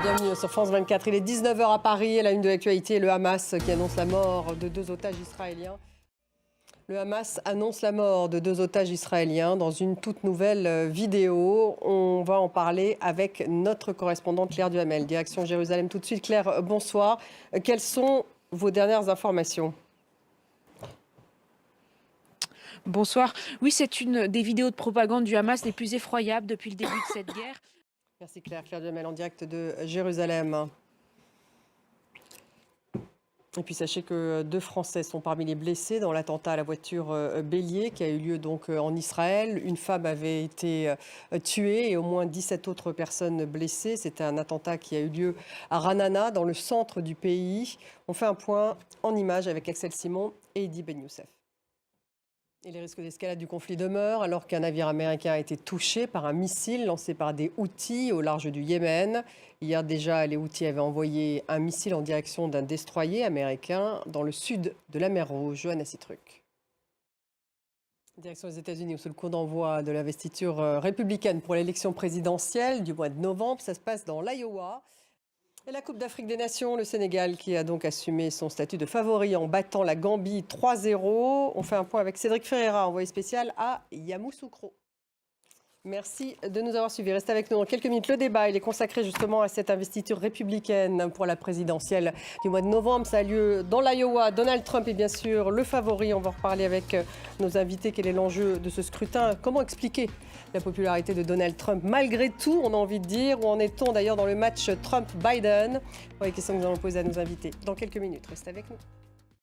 Bienvenue sur France 24. Il est 19h à Paris. À la une de l'actualité, le Hamas qui annonce la mort de 2 otages israéliens. Le Hamas annonce la mort de 2 otages israéliens dans une toute nouvelle vidéo. On va en parler avec notre correspondante Claire Duhamel, direction Jérusalem. Tout de suite, Claire, bonsoir. Quelles sont vos dernières informations ? Bonsoir. Oui, c'est une des vidéos de propagande du Hamas les plus effroyables depuis le début de cette guerre. Merci Claire. Claire Duhamel en direct de Jérusalem. Et puis sachez que 2 Français sont parmi les blessés dans l'attentat à la voiture bélier qui a eu lieu donc en Israël. Une femme avait été tuée et au moins 17 autres personnes blessées. C'était un attentat qui a eu lieu à Ranana, dans le centre du pays. On fait un point en images avec Axel Simon et Eddy Ben Youssef. Et les risques d'escalade du conflit demeurent alors qu'un navire américain a été touché par un missile lancé par des Houthis au large du Yémen. Hier déjà, les Houthis avaient envoyé un missile en direction d'un destroyer américain dans le sud de la mer Rouge. Johanna Sitruk. Direction des États-Unis, sous le coup d'envoi de l'investiture républicaine pour l'élection présidentielle du mois de novembre. Ça se passe dans l'Iowa. Et la Coupe d'Afrique des Nations, le Sénégal qui a donc assumé son statut de favori en battant la Gambie 3-0. On fait un point avec Cédric Ferreira, envoyé spécial à Yamoussoukro. Merci de nous avoir suivis. Restez avec nous dans quelques minutes. Le débat, il est consacré justement à cette investiture républicaine pour la présidentielle du mois de novembre. Ça a lieu dans l'Iowa. Donald Trump est bien sûr le favori. On va en reparler avec nos invités. Quel est l'enjeu de ce scrutin ? Comment expliquer la popularité de Donald Trump malgré tout, on a envie de dire? Où en est-on d'ailleurs dans le match Trump-Biden? Les questions que nous allons poser à nos invités dans quelques minutes. Restez avec nous.